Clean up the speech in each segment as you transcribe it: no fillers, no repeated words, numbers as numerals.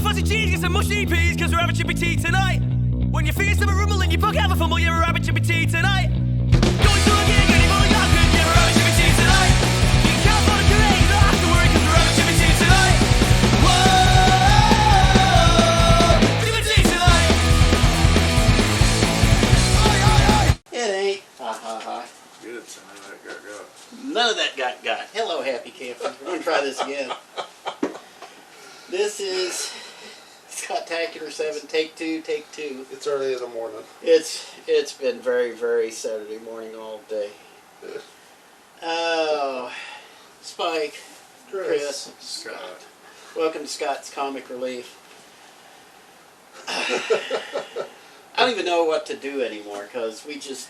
you fuzzy cheese, get some mushy peas, cause we're having chippy tea tonight. When your fingers start rumbling, you book have a fumble, yeah, we're having chippy tea tonight. Going to a gig, any more young, yeah, we're having chippy tea tonight. You can't afford a delay, you don't have to worry, cause we're having chippy tea tonight. Whoa, chippy tea tonight. It ain't. Ha ha ha. Good, son. That got. None of that got. Hello, happy campers. We're gonna try this again. This is Scottacular 7, take two. It's early in the morning. It's been very, very Saturday morning all day. Oh, Spike, Chris, Scott. welcome to Scott's Comic Relief. I don't even know what to do anymore because we just.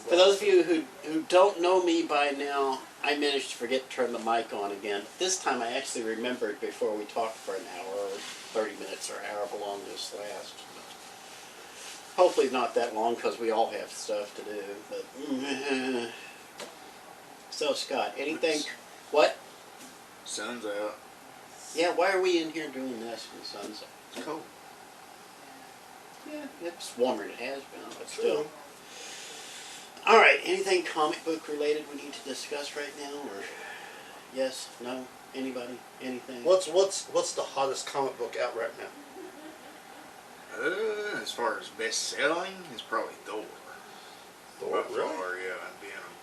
For those of you who don't know me by now, I managed to forget to turn the mic on again. This time I actually remembered before we talked for an hour or 30 minutes or however long this lasts. Hopefully not that long because we all have stuff to do. But so Scott, anything? What? Sun's out. Yeah, why are we in here doing this when the sun's out? It's cold. Yeah, it's warmer than it has been, but still. Alright, anything comic book related we need to discuss right now? Or yes, no, anybody, anything? What's the hottest comic book out right now? As far as best selling, it's probably Thor. Thor, By really? far, yeah, and Venom.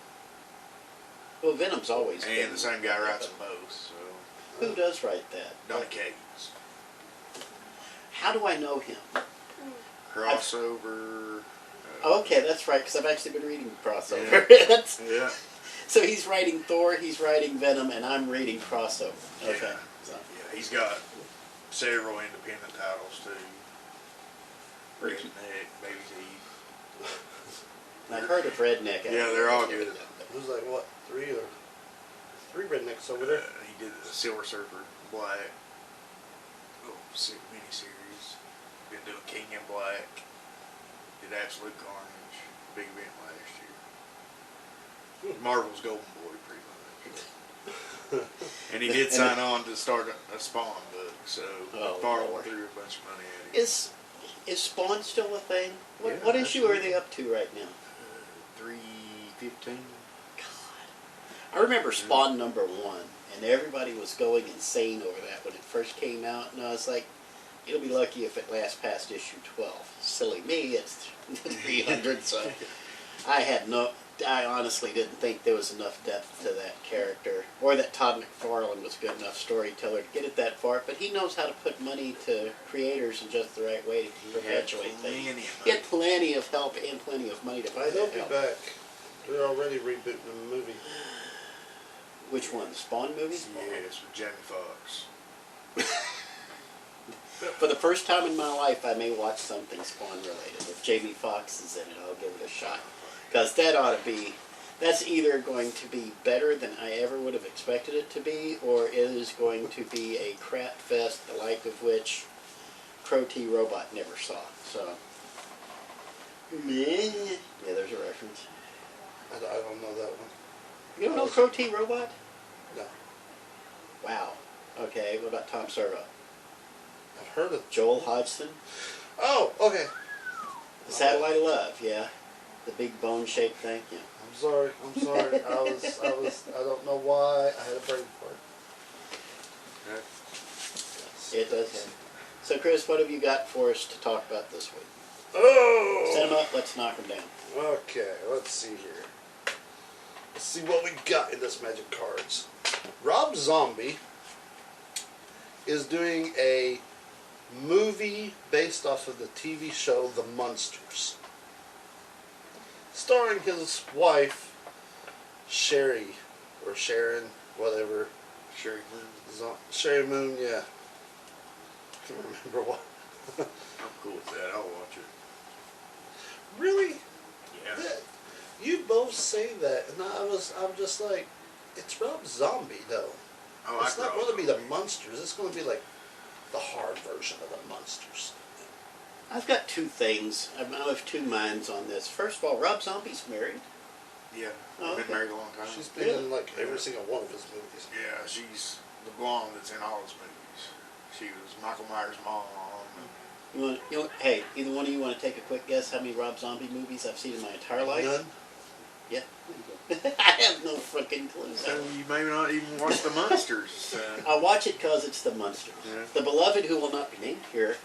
Well, Venom's always been. And the same guy writes them both, so. Who does write that? Donny Cates. How do I know him? Crossover. Okay, that's right, because I've actually been reading crossover. Yeah. So he's writing Thor, he's writing Venom, and I'm reading crossover. Okay. Yeah. So. Yeah, he's got several independent titles too. Redneck, Baby's Eve. I've heard of Redneck. Yeah, they're all good. There's like what, three rednecks over there. He did the Silver Surfer Black miniseries. Been doing King in Black. Did Absolute Carnage. Big event last year. Marvel's Golden Boy, pretty much. And he did sign on to start a Spawn book, so Marvel threw a bunch of money at him. Is Spawn still a thing? What Yeah, issue are they up to right now? 315. God. I remember Spawn #1, and everybody was going insane over that when it first came out, and I was like, you'll be lucky if it lasts past issue 12. Silly me, it's 300, so I honestly didn't think there was enough depth to that character, or that Todd McFarlane was good enough storyteller to get it that far, but he knows how to put money to creators in just the right way to perpetuate things. He had plenty of help and plenty of money to buy They'll that be help. back. They're already rebooting the movie. Which one, the Spawn movie? Yes, with Jamie Foxx. For the first time in my life, I may watch something Spawn related. If Jamie Foxx is in it, I'll give it a shot. Because that ought to be, that's either going to be better than I ever would have expected it to be, or it is going to be a crap fest, the like of which Crow T. Robot never saw. So, yeah, there's a reference. I don't know that one. You don't know Crow T. Robot? No. Wow. Okay, what about Tom Servo? I've heard of Joel Hodgson? Oh, okay. The Satellite of Love, yeah. The big bone-shaped thing, yeah. I'm sorry. I don't know why I had a brain fart. It does happen. So, Chris, what have you got for us to talk about this week? Oh! Set them up, let's knock them down. Okay, let's see here. Let's see what we got in this Magic Cards. Rob Zombie is doing a movie based off of the TV show The Munsters, starring his wife Sherry or Sharon, whatever. Sherry Moon. Sherry Moon, yeah. I can't remember what. I'm cool with that. I'll watch it. Really? Yeah. You both say that, and I'm just like, it's Rob Zombie though. Oh, It's not going to be the Munsters. It's going to be like the hard version of the Munsters. I've got two things. I'm of two minds on this. First of all, Rob Zombie's married. Yeah. Oh, Been okay. married a long time. She's been in like every single one of his movies. Yeah, she's the blonde that's in all his movies. She was Michael Myers' mom. Hey, either one of you want to take a quick guess how many Rob Zombie movies I've seen in my entire life? None. Yeah. I have no freaking clue. So you may not even watch the Munsters. I watch it because it's the Munsters. Yeah. The beloved, who will not be named here,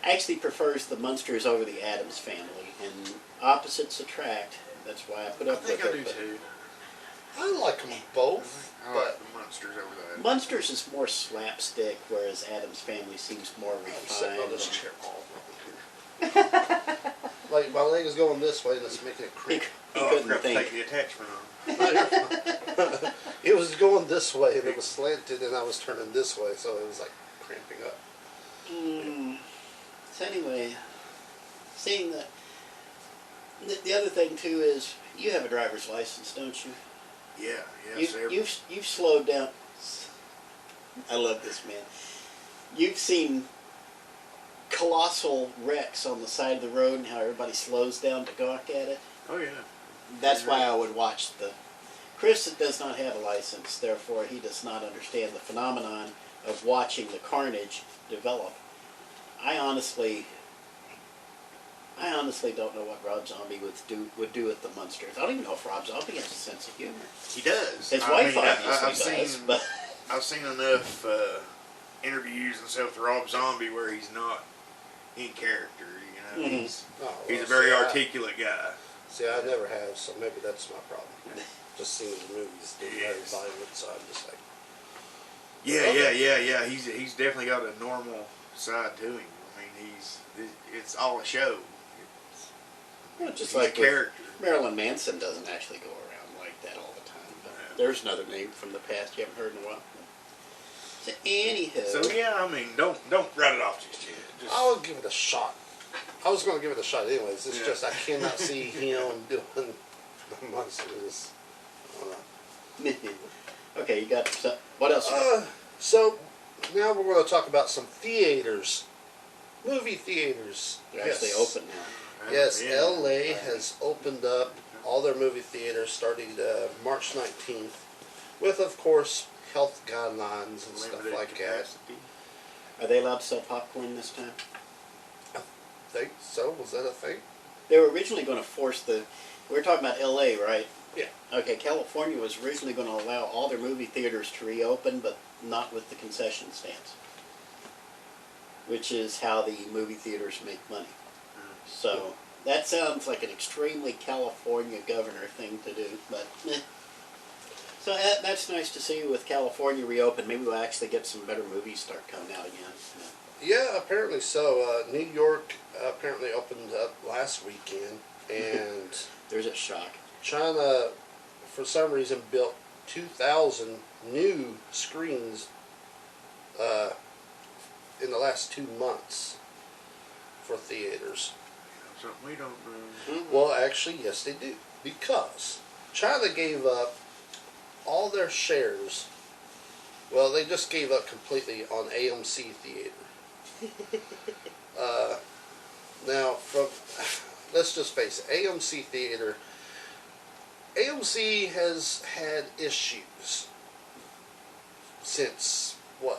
actually prefers the Munsters over the Addams Family, and opposites attract. That's why I put I up with think I it. do too. I like them both, I like the Munsters over that. Munsters is more slapstick, whereas Addams Family seems more I'm sitting on refined. this chair all over here. Like, my leg is going this way and it's making it He, creak. he I couldn't forgot to take think. the attachment on. It was going this way and it was slanted and I was turning this way, so it was like cramping up. So anyway, seeing that, the other thing too is you have a driver's license, don't you? Yeah, yes. You've slowed down. I love this, man. You've seen colossal wrecks on the side of the road and how everybody slows down to gawk at it. Oh yeah. That's why I would watch the. Chris does not have a license, therefore he does not understand the phenomenon of watching the carnage develop. I honestly don't know what Rob Zombie would do with the Munsters. I don't even know if Rob Zombie has a sense of humor. He does. His I wife mean, obviously I've does, seen, but I've seen enough interviews and stuff with Rob Zombie where he's not in character. You know, Mhm. he's Oh, a well, very see, articulate guy. See, I never have, so maybe that's my problem. Just seeing the movies getting very Yes. violent, so I'm just like, Yeah, Okay. yeah. He's definitely got a normal side to him. I mean, it's all a show. well, just He's like a character. Marilyn Manson doesn't actually go around like that all the time. But there's another name from the past you haven't heard in a while. So anywho, So yeah, I mean, don't write it off just yet. Just, I would give it a shot. I was going to give it a shot anyways. It's Yeah. just I cannot see him doing the monsters. okay, you got some, what else? You got? So now we're going to talk about some theaters, movie theaters. They're actually open now. Yes, yeah. LA has opened up all their movie theaters starting March 19th, with of course health guidelines and stuff Limited like that. capacity. Are they allowed to sell popcorn this time? Think so? Was that a thing? They were originally going to force the. We were talking about L.A., right? Yeah. Okay, California was originally going to allow all their movie theaters to reopen, but not with the concession stands, which is how the movie theaters make money. So that sounds like an extremely California governor thing to do, but eh. So that's nice to see with California reopen. Maybe we'll actually get some better movies start coming out again. Yeah, apparently so. New York apparently opened up last weekend, and There's a shock. China, for some reason, built 2,000 new screens in the last 2 months for theaters. Something we don't know. Well, actually, yes, they do. Because China gave up all their shares. Well, they just gave up completely on AMC Theater. Now, let's just face it, AMC Theater, AMC has had issues since,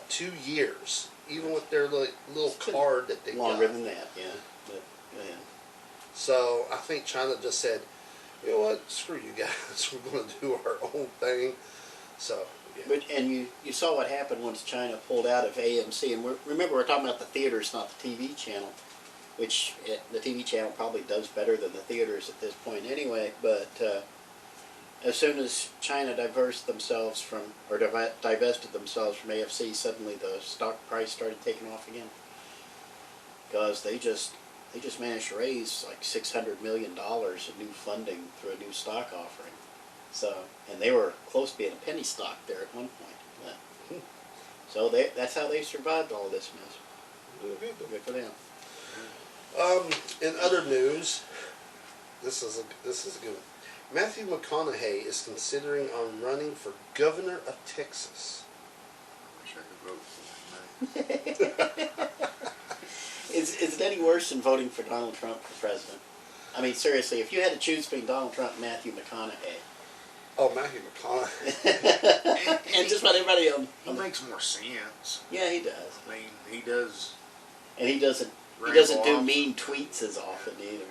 2 years? Even with their little card that they Longer got. than that, yeah. But, yeah. So I think China just said, you know what, screw you guys, we're going to do our own thing. So, yeah. But, and you saw what happened once China pulled out of AMC. And remember, we're talking about the theaters, not the TV channel, which the TV channel probably does better than the theaters at this point anyway. But as soon as China divested themselves from AFC, suddenly the stock price started taking off again. Because they just managed to raise like $600 million in new funding through a new stock offering. So, and they were close to being a penny stock there at one point. But, so that's how they survived all this mess. Good for them. In other news, this is a good one. Matthew McConaughey is considering on running for governor of Texas. I wish I could vote for him. Is it any worse than voting for Donald Trump for president? I mean, seriously, if you had to choose between Donald Trump and Matthew McConaughey, Oh, Matthew McConaughey. And just about everybody on. He makes more sense. Yeah, he does. I mean, he does. And he doesn't. He ramble doesn't do off. mean tweets as often either.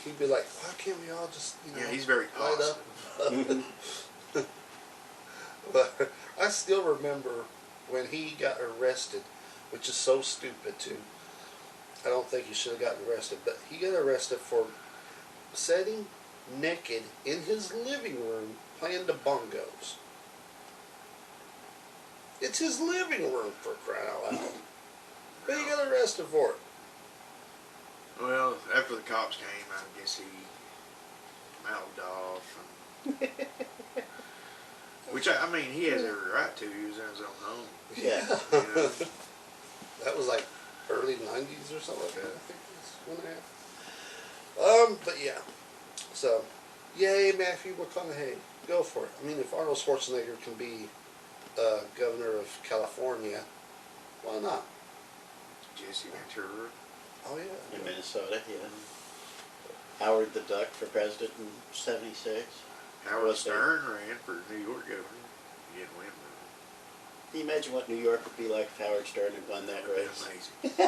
He'd be like, why can't we all just, Yeah, he's very light positive. up? But I still remember when he got arrested, which is so stupid too. I don't think he should have gotten arrested, but he got arrested for sitting naked in his living room playing the bongos. It's his living room, for crying out loud. But he got arrested for it. Well, after the cops came, I guess he mouthed off. And, which, I mean, he has every right to. He was in his own home. Yeah. You know? That was like early 90s or something like that, I think that's when it happened. But yeah. So, yay, Matthew McConaughey. Go for it. I mean, if Arnold Schwarzenegger can be governor of California, why not? Jesse Ventura. Oh, yeah. In Minnesota, yeah. Howard the Duck for president in '76. Howard Was there? Stern ran for New York governor. He didn't win, though. Can you imagine what New York would be like if Howard Stern had won that That would race? be amazing.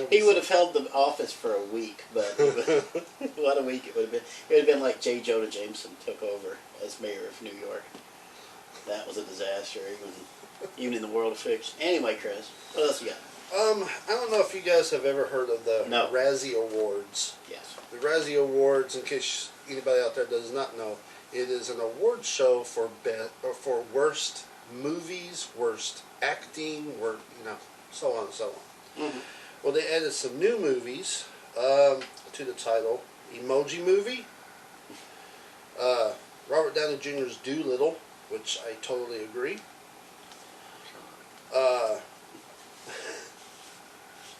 He would have held the office for a week, but what a week it would have been. It would have been like J. Jonah Jameson took over as mayor of New York. That was a disaster, even in the world of fiction. Anyway, Chris, what else you got? I don't know if you guys have ever heard of the No. Razzie Awards. Yes. The Razzie Awards, in case anybody out there does not know, it is an award show for for worst movies, worst acting, so on and so on. Mm-hmm. Well, they added some new movies to the title. Emoji Movie. Robert Downey Jr.'s Doolittle, which I totally agree.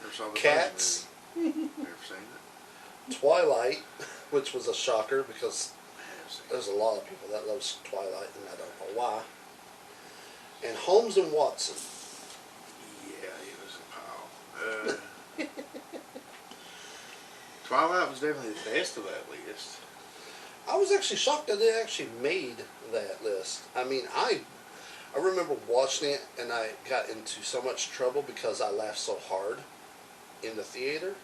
Never saw the Cats. Buzz movie. Never seen it. Twilight, which was a shocker because I have seen it. there's a lot of people that loves Twilight and I don't know why. And Holmes and Watson. Yeah, it was a pile. Twilight was definitely the best of that list. I was actually shocked that they actually made that list. I mean, I remember watching it and I got into so much trouble because I laughed so hard in the theater.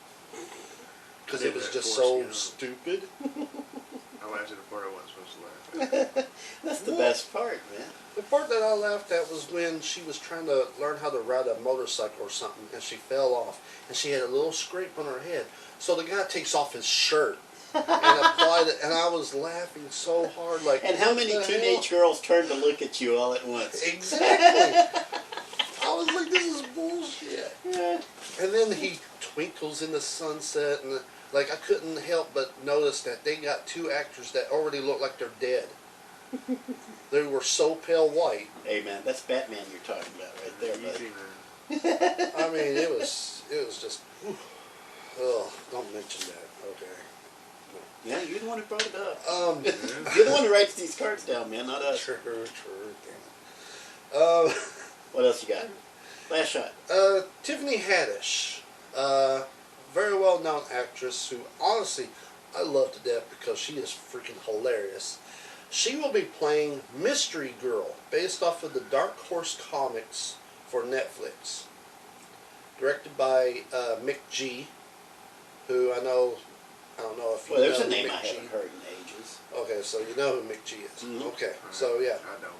Because it was just so stupid. I laughed at the part I wasn't supposed to laugh at. That's the best part, man. The part that I laughed at was when she was trying to learn how to ride a motorcycle or something and she fell off and she had a little scrape on her head. So the guy takes off his shirt and applied it and I was laughing so hard like. And how many what the teenage hell? girls turned to look at you all at once? Exactly. I was like, this is bullshit. Yeah. And then he twinkles in the sunset and like I couldn't help but notice that they got two actors that already look like they're dead. They were so pale white. Hey, man, that's Batman you're talking about right there, buddy. Easy, man. I mean, it was just. Oh, don't mention that. Okay. Yeah, you're the one who brought it up. Yeah. You're the one who writes these cards down, man, not us. True. Damn it. What else you got? Last shot. Tiffany Haddish, very well known actress who honestly I love to death because she is freaking hilarious. She will be playing Mystery Girl based off of the Dark Horse comics for Netflix. Directed by Mick G, who I don't know if you Well, know there's a who name Mick I G. haven't heard in ages. Okay, so you know who Mick G is. Mhm. Okay, so yeah. I don't.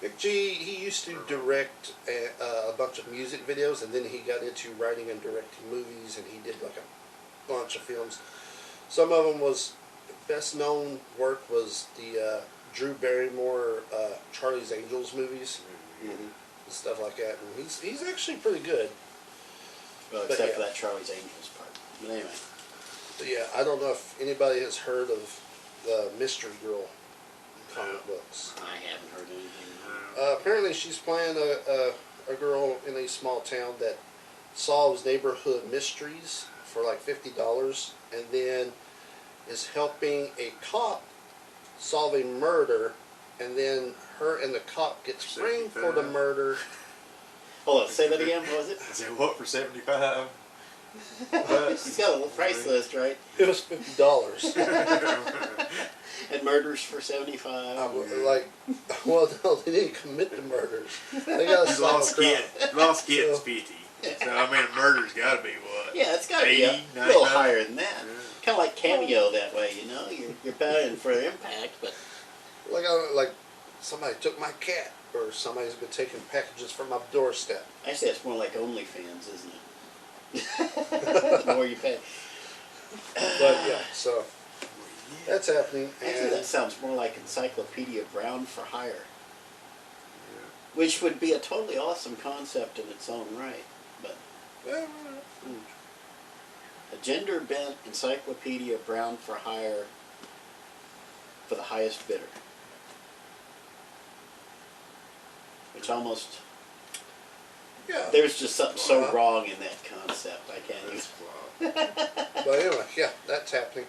Mick G, he used to direct a bunch of music videos, and then he got into writing and directing movies, and he did like a bunch of films. Some of them was, best known work was the Drew Barrymore Charlie's Angels movies Mm-hmm. and stuff like that. And he's actually pretty good. Well, But except yeah. for that Charlie's Angels part. But anyway. But yeah, I don't know if anybody has heard of the Mystery Girl comic books. I haven't heard anything. Apparently she's playing a girl in a small town that solves neighborhood mysteries for like $50 and then is helping a cop solve a murder and then her and the cop gets framed for the murder. Hold on, say that again. What was it? I said, what, for 75? She's got a little price list, right? It was $50. And murders for 75. Well, no, they didn't commit the murders. They got a Lost solid kid. crime. Lost kid's So- 50. So, I mean, a murder's got to be what? Yeah, it's got to be 80, a 99? little higher than that. Yeah. Kind of like Cameo that way, you know? You're paying for impact, but Like somebody took my cat, or somebody's been taking packages from my doorstep. actually that's more like OnlyFans, isn't it? The more you pay. But yeah, so that's happening. Actually, And that sounds more like Encyclopedia Brown for hire, Yeah. which would be a totally awesome concept in its own right. But a gender-bent Encyclopedia Brown for hire for the highest bidder. Which almost, yeah. there's just something so wrong in that concept. I can't even. That's flawed. But anyway, yeah, that's happening.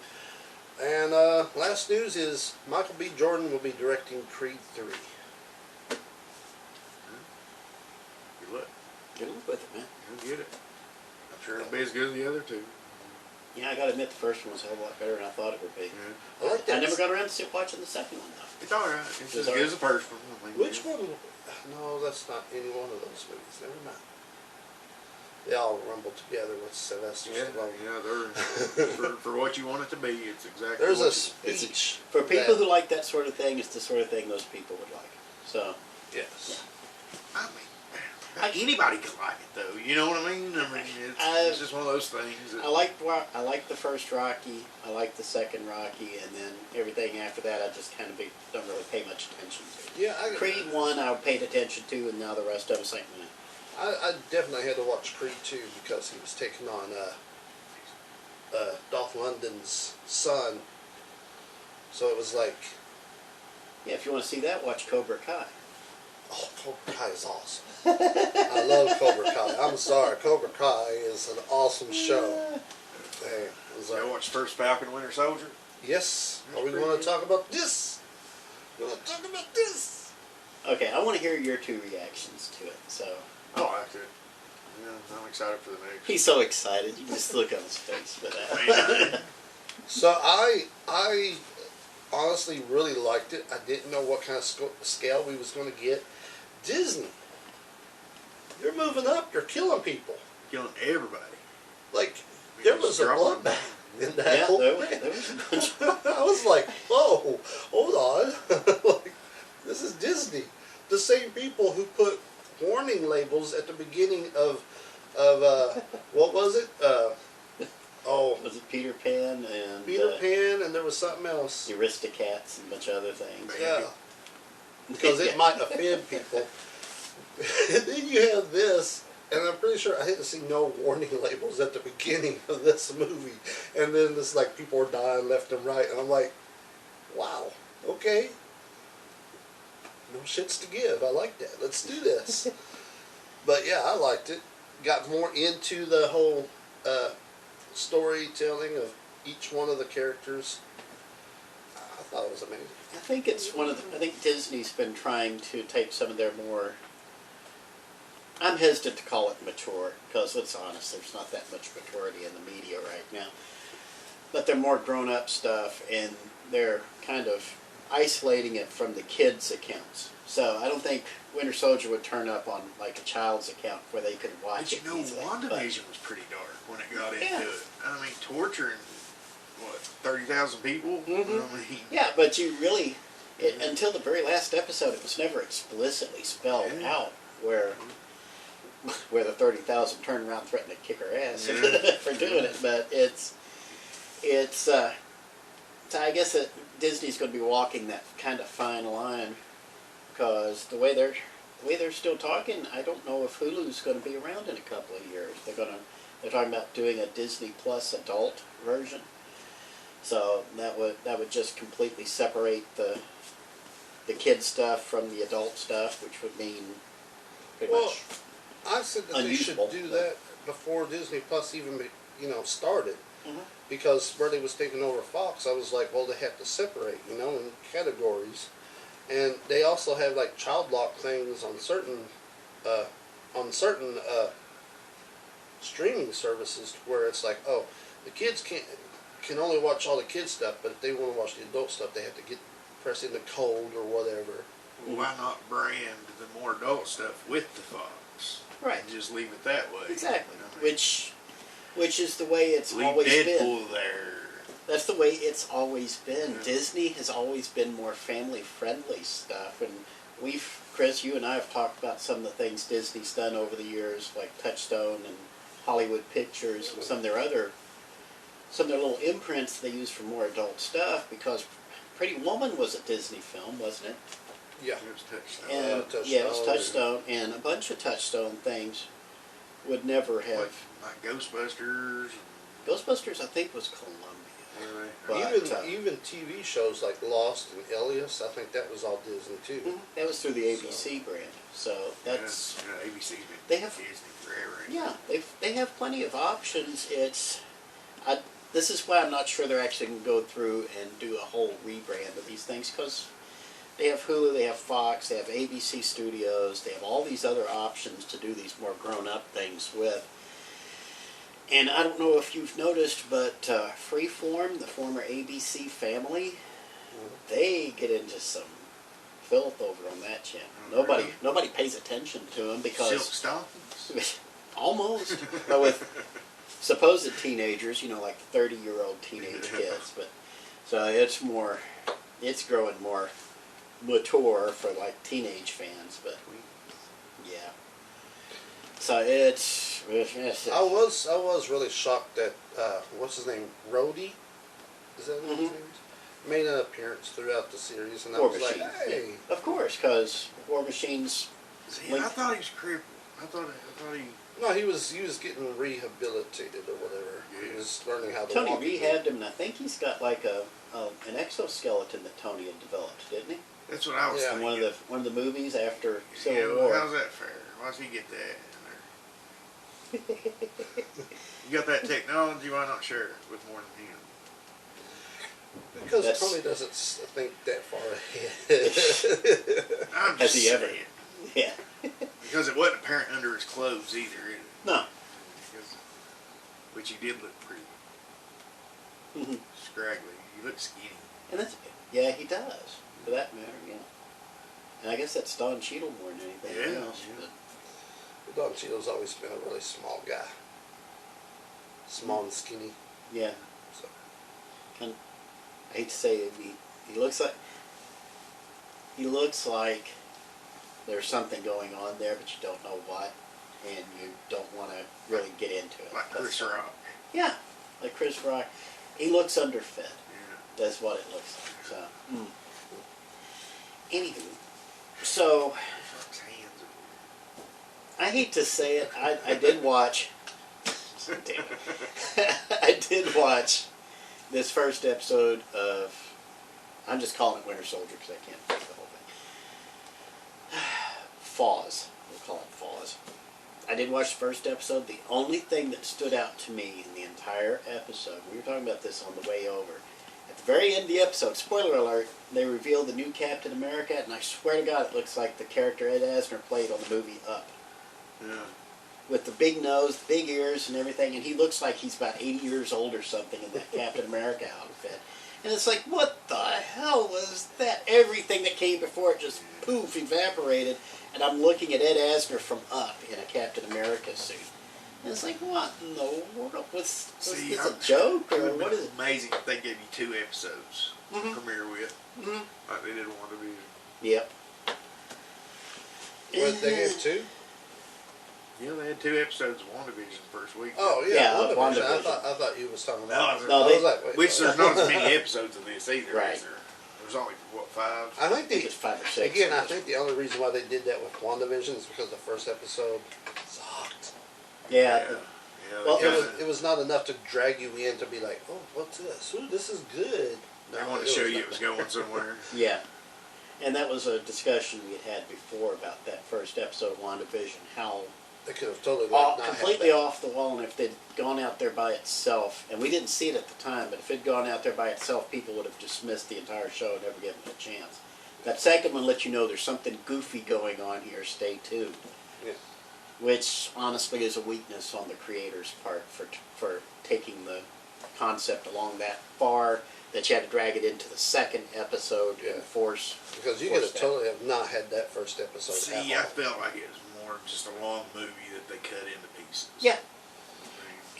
And last news is Michael B. Jordan will be directing Creed 3. Good luck. Get on with it, man. You'll get it. I'm sure it'll be as good as the other two. Yeah, I gotta admit the first one was a whole lot better than I thought it would be. Yeah. I like that. I never got around to watching the second one though. It's alright. It's It's as all good right. as the first one. I mean, Which one? No, that's not any one of those movies. Never mind. They all rumble together with Sylvester Yeah, Stallone. yeah, they're for what you want it to be. It's exactly. There's what a speech For people that- who like that sort of thing, it's the sort of thing those people would like. So, Yes. I mean, anybody can like it though. You know what I mean? I mean, it's just one of those things. That, I like the first Rocky, I like the second Rocky, and then everything after that I just kind of don't really pay much attention to. Yeah, Creed 1 I paid attention to, and now the rest of it's like, meh. I definitely had to watch Creed 2 because he was taking on Dolph Lundgren's son. So it was like, Yeah, if you want to see that, watch Cobra Kai. oh, Cobra Kai is awesome. I love Cobra Kai. I'm sorry, Cobra Kai is an awesome show. Man, it was you like, watch first Falcon Winter Soldier? yes, are we That's going pretty to talk about this? We're going to talk about this. Okay, I want to hear your two reactions to it. So I liked it. Yeah, I'm excited for the next. he's so excited, you can just look on his face. But So I honestly really liked it. I didn't know what kind of scale we was going to get. Disney, you're moving up. You're killing people. Killing everybody. Like there was a Dropping- bloodbath in that yeah, whole there was thing. a bunch. I was like, whoa, hold on. Like, this is Disney. The same people who put warning labels at the beginning of what was it? Was it Peter Pan and Peter Pan, and there was something else. the Aristocats and a bunch of other things? Yeah, because it might offend people. And then you have this, and I'm pretty sure I didn't see no warning labels at the beginning of this movie. And then it's like people are dying left and right, and I'm like, wow, okay. No shits to give. I like that. Let's do this. But yeah, I liked it. Got more into the whole storytelling of each one of the characters. I thought it was amazing. I think it's one of the. I think Disney's been trying to take some of their more. I'm hesitant to call it mature because let's be honest, there's not that much maturity in the media right now. But they're more grown-up stuff, and they're kind of isolating it from the kids' accounts. So I don't think Winter Soldier would turn up on like a child's account where they could watch But it you know, easily. WandaVision was pretty dark when it got Yeah. into it. I mean, torturing, what, 30,000 people? Mhm. I mean, Yeah, but you really, until the very last episode, it was never explicitly spelled Yeah. out where the 30,000 turned around and threatened to kick her ass Yeah. for doing it. But it's so I guess that Disney's going to be walking that kind of fine line because the way they're still talking, I don't know if Hulu's going to be around in a couple of years. They're talking about doing a Disney Plus adult version. So that would just completely separate the kid stuff from the adult stuff, which would mean pretty Well, much. I said that they should Unusable. do that before Disney Plus even started. Mhm. Because where they was taking over Fox, I was like, well, they have to separate, in categories. And they also have like child lock things on certain streaming services where it's like, oh, the kids can only watch all the kids stuff, but if they want to watch the adult stuff, they have to press in the code or whatever. Well, why not brand the more adult stuff with the Fox? Right. And just leave it that way. Exactly. You know what I mean? Which is the way it's Leave always been. Deadpool there. That's the way it's always been. Yeah. Disney has always been more family-friendly stuff, and Chris, you and I have talked about some of the things Disney's done over the years, like Touchstone and Hollywood Pictures, and some of their little imprints they use for more adult stuff. Because Pretty Woman was a Disney film, wasn't it? Yeah. It was Touchstone. And Touchstone, yeah, it was Touchstone, and a bunch of Touchstone things would never have. Like Ghostbusters. Ghostbusters, I think, was Columbia. Really? But, Even TV shows like Lost and Alias, I think that was all Disney too. That was through the ABC brand, so that's ABC's been they have- Disney forever. yeah. They have plenty of options. This is why I'm not sure they're actually going to go through and do a whole rebrand of these things, because they have Hulu, they have Fox, they have ABC Studios, they have all these other options to do these more grown-up things with. And I don't know if you've noticed, but Freeform, the former ABC family, they get into some filth over on that channel. Really? Nobody pays attention to them because Silk stockings. almost, but with supposed teenagers, like 30-year-old teenage kids. But so it's growing more mature for like teenage fans. But yeah, so it's I was really shocked that what's his name, Rhodey, is that what his name is? Made an appearance throughout the series, and I War was Machine. like, hey. Yeah, of course, because War Machine's. See, I thought he was crippled. I thought he. No, he was getting rehabilitated or whatever. Yeah. He was learning how to Tony walk rehabbed him, and I think he's got like an exoskeleton that Tony had developed, didn't he? That's what I was Yeah. In thinking. one of the movies after Yeah, Civil well, War. how's that fair? Why does he get that in there? You got that technology, why not share it with more than him? Because That's- Tony doesn't think that far ahead. I'm Has just he ever? saying. Yeah. Because it wasn't apparent under his clothes either, is it? No. Because, which he did look pretty Mhm. scraggly. He looked skinny. And yeah, he does, for that matter, yeah. And I guess that's Don Cheadle more than anything Yeah, else. yeah. But Don Cheadle's always been a really small guy. Small and skinny. yeah, So. I hate to say it, he looks like there's something going on there, but you don't know what, and you don't want to really get into it. Like Chris That's- Rock. Yeah, like Chris Rock. He looks underfed. Yeah. That's what it looks like. So, anywho, so Rock's hands are I hate to say it, I did watch. Damn it. I did watch this first episode of. I'm just calling it Winter Soldier because I can't think of the whole thing. Foz. We'll call it Foz. I did watch the first episode. The only thing that stood out to me in the entire episode, we were talking about this on the way over. At the very end of the episode, spoiler alert, they reveal the new Captain America, and I swear to God, it looks like the character Ed Asner played on the movie Up. Yeah. With the big nose, big ears, and everything, and he looks like he's about 80 years old or something in that Captain America outfit. And it's like, what the hell was that? Everything that came before it just poof, evaporated, and I'm looking at Ed Asner from Up in a Captain America suit. And it's like, what in the world? Was See, this a joke, It or would what have is been amazing if they gave you 2 episodes to Mhm. premiere with. Mhm. Like they did WandaVision. Yep. What, they gave 2? Yeah, they had 2 episodes of WandaVision the first week. Oh, Yeah, yeah, WandaVision. WandaVision. I thought you was talking about. No, I they- was like, wait, Which what? there's not as many episodes of this either, Right. is there? There's only, what, 5? I think I think it's 5 or 6. again, I think the only reason why they did that with WandaVision is because the first episode sucked. Yeah. Yeah, Well, they, It was not enough to drag you in to be like, oh, what's this? Ooh, this is good. they No, wanted to show you it was going somewhere. Yeah. And that was a discussion we had before about that first episode of WandaVision, how They could have totally like, not completely had that. off the wall, and if they'd gone out there by itself, and we didn't see it at the time, but if it'd gone out there by itself, people would have dismissed the entire show and never given it a chance. That second one let you know there's something goofy going on here, stay tuned. Yeah. which honestly is a weakness on the creator's part for taking the concept along that far that you had to drag it into the second episode Yeah. and force. Because you force could have that. totally have not had that first episode. See, at I all. felt like it was more just a long movie that they cut into pieces. Yeah.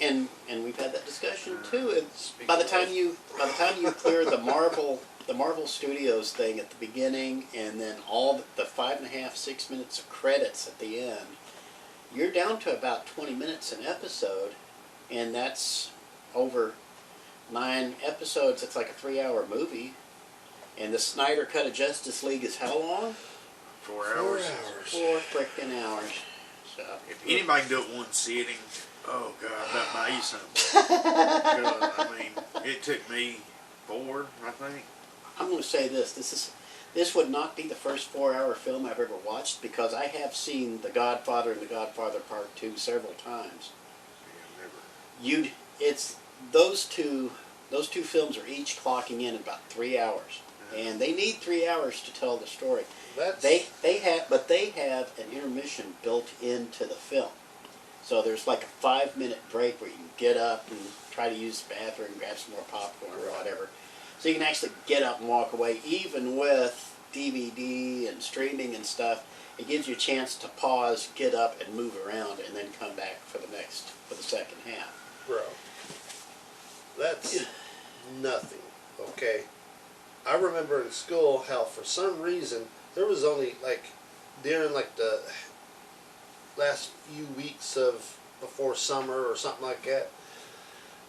I mean, And we've had that discussion too. It's by the time you clear the Marvel Studios thing at the beginning, and then all the 5.5, 6 minutes of credits at the end, you're down to about 20 minutes an episode, and that's over 9 episodes. It's like a 3-hour movie, and the Snyder Cut of Justice League is how long? 4 4 hours. hours. 4 frickin' hours. So If anybody can do it one sitting, oh God, that buy you something. 'Cause, I mean, it took me 4, I think. I'm going to say this. This would not be the first 4-hour film I've ever watched, because I have seen The Godfather and The Godfather Part 2 several times. Yeah, never. It's those two films are each clocking in about 3 hours, and they need 3 hours to tell the story. That's They have an intermission built into the film, so there's like a 5-minute break where you can get up and try to use the bathroom, grab some more popcorn or whatever. So you can actually get up and walk away. Even with DVD and streaming and stuff, it gives you a chance to pause, get up, and move around, and then come back for the second half. bro. That's nothing. Okay. I remember in school how for some reason there was only like during like the last few weeks of before summer or something like that,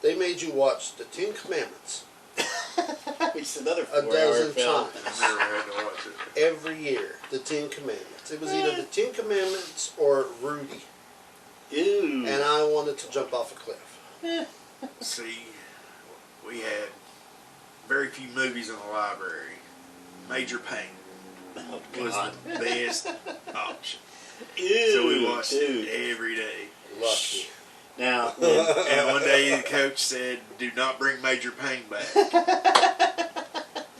they made you watch the 10 Commandments Which is another a 4-hour dozen film. times I never had to watch it. every year. The 10 Commandments. It was either the 10 Commandments or Rudy, Ew. and I wanted to jump off a cliff. See, we had very few movies in the library. Major Pain Oh, was God. the best option. Ew, So we watched dude. it every day. Lucky. Now, when, And one day the coach said, "Do not bring Major Pain back."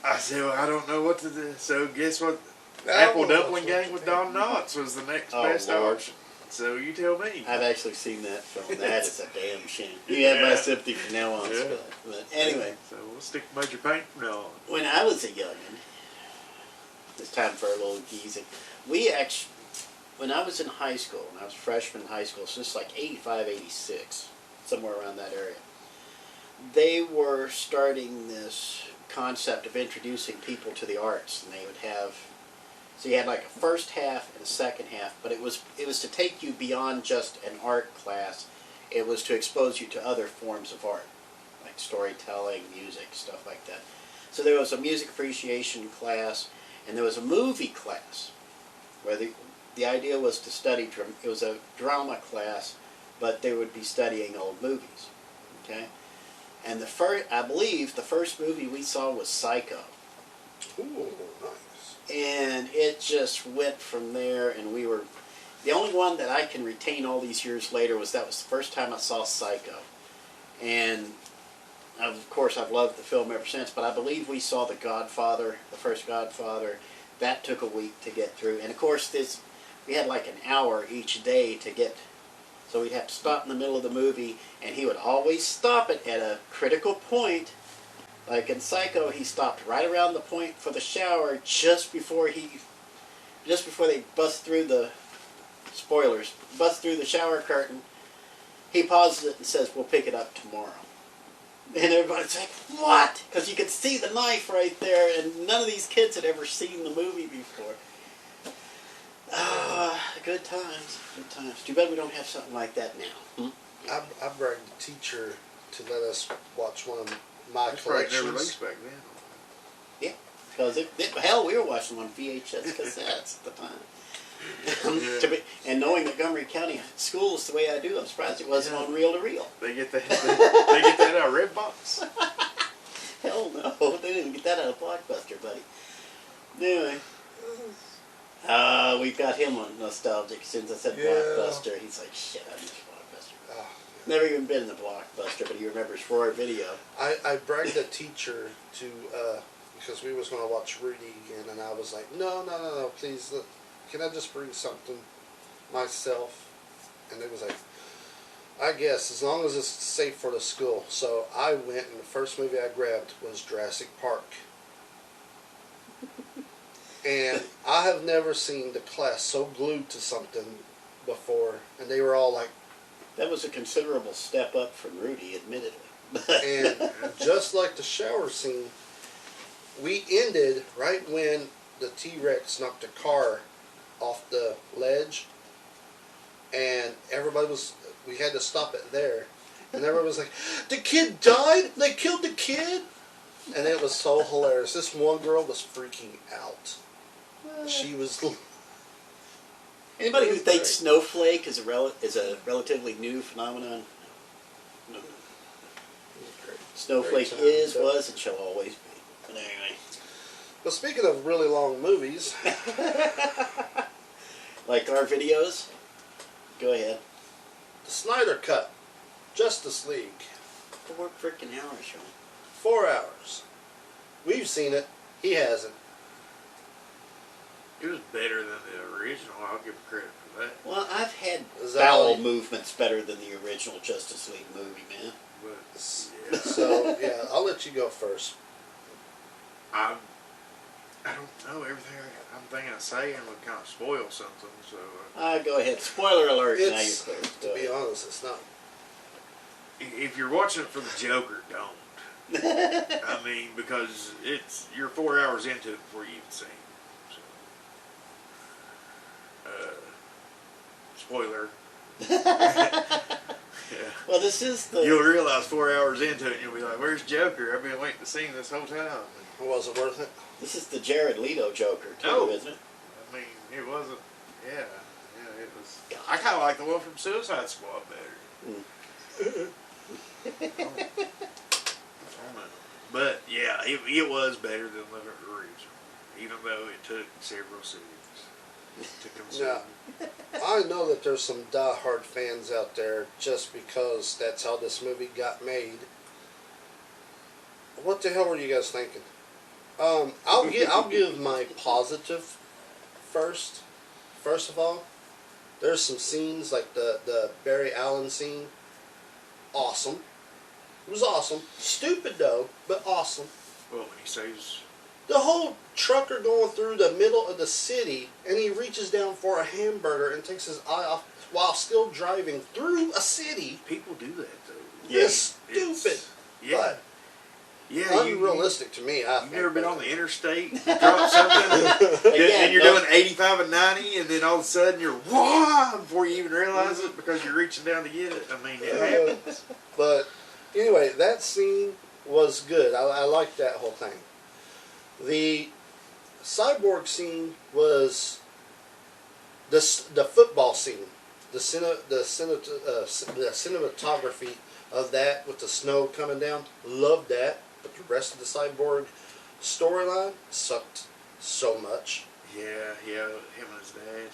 I said, "Well, I don't know what to do." So guess what? Apple Dumpling Gang with Don Knotts was the next Oh, best Lord. option. So you tell me. I've actually seen that film. That is a damn shame. You have my Yeah. sympathy from now on, Yeah. Scott. But anyway, So we'll stick to Major Pain from now on. when I was a youngin', it's time for a little geezing. When I was in high school, when I was a freshman in high school, so this is like 85, 86, somewhere around that area, they were starting this concept of introducing people to the arts, and they would have, so you had like a first half and a second half, but it was to take you beyond just an art class. It was to expose you to other forms of art, like storytelling, music, stuff like that. So there was a music appreciation class, and there was a movie class, where the idea was to study, it was a drama class, but they would be studying old movies, okay? And I believe the first movie we saw was Psycho. Ooh, nice. And it just went from there, and the only one that I can retain all these years later was the first time I saw Psycho. And of course I've loved the film ever since, but I believe we saw The Godfather, the first Godfather. That took a week to get through. And of course we had like an hour each day to get, so we'd have to stop in the middle of the movie, and he would always stop it at a critical point. Like in Psycho, he stopped right around the point for the shower just before they bust through the shower curtain. He pauses it and says, "We'll pick it up tomorrow." And everybody's like, "What?" Because you could see the knife right there, and none of these kids had ever seen the movie before. Good times, good times. Too bad we don't have something like that now. I bragged the teacher to let us watch one of my That's probably never collections. released back then. Because hell, we were watching on VHS cassettes at the time. And knowing Montgomery County schools the way I do, I'm surprised it wasn't on reel to reel. They get that. They get that out of Redbox. Hell no, they didn't get that out of Blockbuster, buddy. Anyway, we've got him on nostalgic. Since I said Yeah. Blockbuster, he's like, "Shit, I miss Blockbuster." Oh, Never even been in the Blockbuster, but he remembers Roar Video. I bragged the teacher to because we was going to watch Rudy again, and I was like, no, please, look, can I just bring something myself? And it was like, I guess, as long as it's safe for the school. So I went, and the first movie I grabbed was Jurassic Park. And I have never seen the class so glued to something before. And they were all like, That was a considerable step up from Rudy, admittedly. and just like the shower scene, we ended right when the T-Rex knocked the car off the ledge. And we had to stop it there. And everybody was like, the kid died? They killed the kid? And it was so hilarious. This one girl was freaking out. She was... Anybody who thinks snowflake is a relatively new phenomenon, no. Snowflake is, was, and shall always be. But anyway. But speaking of really long movies... Like our videos, go ahead. The Snyder Cut. Justice League. 4 freaking hours, Sean. 4 hours. We've seen it. He hasn't. It was better than the original. I'll give credit for that. Well, I've had Is that bowel all- movements better than the original Justice League movie, man. But yeah, So, yeah, I'll let you go first. I don't know everything I'm thinking of saying would kind of spoil something. So Go ahead. Spoiler alert. Now you're It's, clear. to Go be ahead. honest, it's not. if you're watching it for the Joker, don't. I mean, because you're 4 hours into it before you even see him. So, spoiler. Yeah. Well, this is the... You'll realize 4 hours into it, and you'll be like, "Where's Joker? I've been waiting to see him this whole time." Was it worth it? This is the Jared Leto Joker, too, No. isn't it? I mean, it wasn't. Yeah, it was. I kind of like the one from Suicide Squad better. But yeah, it was better than the original, even though it took several series to consume. Yeah. I know that there's some die-hard fans out there just because that's how this movie got made. What the hell were you guys thinking? I'll give my positive first. First of all, there's some scenes like the Barry Allen scene. Awesome. It was awesome. Stupid though, but awesome. Well, when he saves, The whole trucker going through the middle of the city, and he reaches down for a hamburger and takes his eye off while still driving through a city. people do that though. Yeah. It's stupid. Yeah, But yeah. unrealistic to me. I You've think. never been on the interstate, you drop something, Again, and you're no. doing 85 and 90, and then all of a sudden you're wah before you even realize it because you're reaching down to get it. I mean, it happens. But anyway, that scene was good. I liked that whole thing. The cyborg scene was the football scene. The cinematography of that with the snow coming down. Loved that. But the rest of the cyborg storyline sucked so much. Yeah, him and his dad.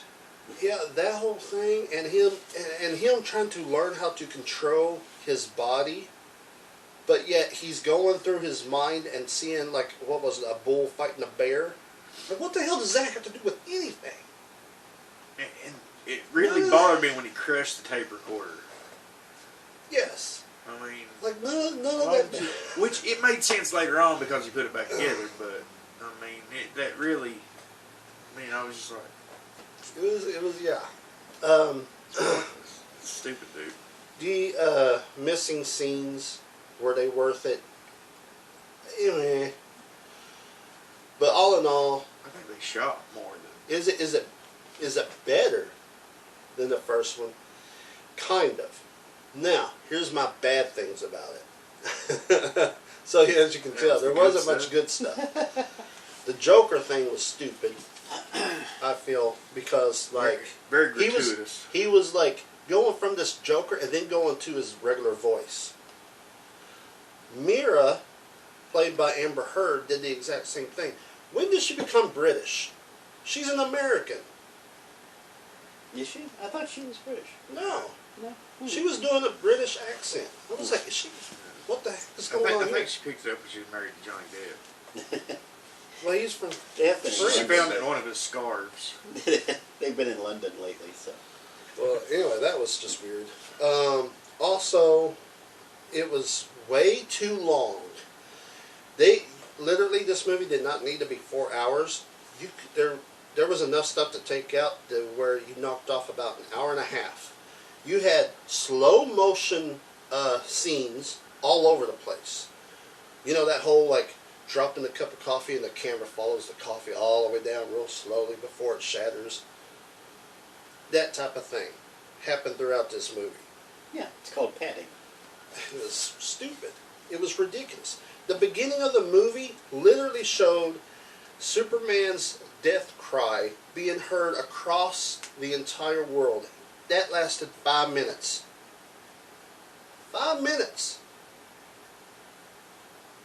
Yeah, that whole thing, and him trying to learn how to control his body, but yet he's going through his mind and seeing, like, what was it, a bull fighting a bear? Like, what the hell does that have to do with anything? And it really bothered me when he crushed the tape recorder. Yes. I mean, Like, none of why that. would you- which it made sense later on because he put it back together, but I mean, that really, I mean, I was just like, It was, yeah. stupid dude. The missing scenes, were they worth it? Anyway. But all in all, I think they shot more than. is it better than the first one? Kind of. Now, here's my bad things about it. So yeah, as you can tell, That's there the good wasn't much stuff. good stuff. The Joker thing was stupid. I feel because like Very he gratuitous. was like going from this Joker and then going to his regular voice. Mira, played by Amber Heard, did the exact same thing. When did she become British? She's an American. Is she? I thought she was British. No. No. She was doing a British accent. I was like, is she? What the heck is going on I here? think she picked it up when she was married to Johnny Depp. Well, he's from. They have been She in found London. it in one of his scarves. They've been in London lately, so. Well, anyway, that was just weird. Also, it was way too long. They literally, this movie did not need to be 4 hours. There was enough stuff to take out to where you knocked off about an hour and a half. You had slow motion scenes all over the place. You know that whole like dropping the cup of coffee and the camera follows the coffee all the way down real slowly before it shatters. That type of thing happened throughout this movie. Yeah, it's called padding. It was stupid. It was ridiculous. The beginning of the movie literally showed Superman's death cry being heard across the entire world. That lasted 5 minutes. 5 minutes.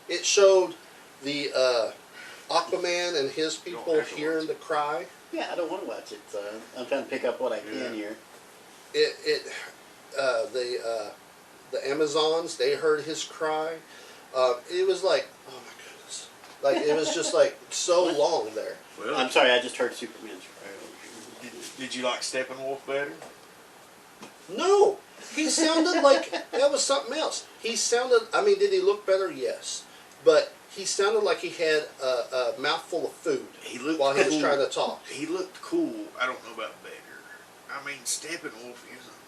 It showed the Aquaman and his people hearing the cry. Yeah, I don't want to watch it. I'm trying to pick up what I can here. The Amazons, they heard his cry. It was like, oh my goodness. Like, it was just like so long there. Well, I'm sorry, I just heard Superman's cry. did you like Steppenwolf better? No, he sounded like that was something else. He sounded, I mean, did he look better? Yes. But he sounded like he had a mouthful of food while he was trying to talk. He looked cool. I don't know about better. I mean, Steppenwolf isn't.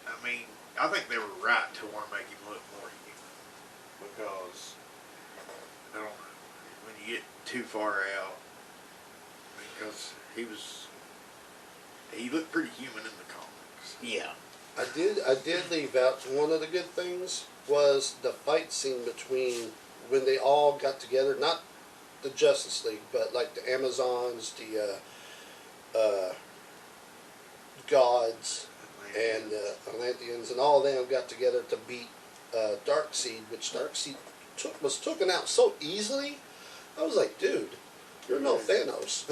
I mean, I think they were right to want to make him look more human. Because, I don't know, when you get too far out, because he looked pretty human in the comics. Yeah. I did leave out one of the good things was the fight scene between when they all got together, not the Justice League, but like the Amazons, the gods, and the Atlanteans, and all of them got together to beat Darkseid, which Darkseid was taken out so easily. I was like, dude, you're no Thanos.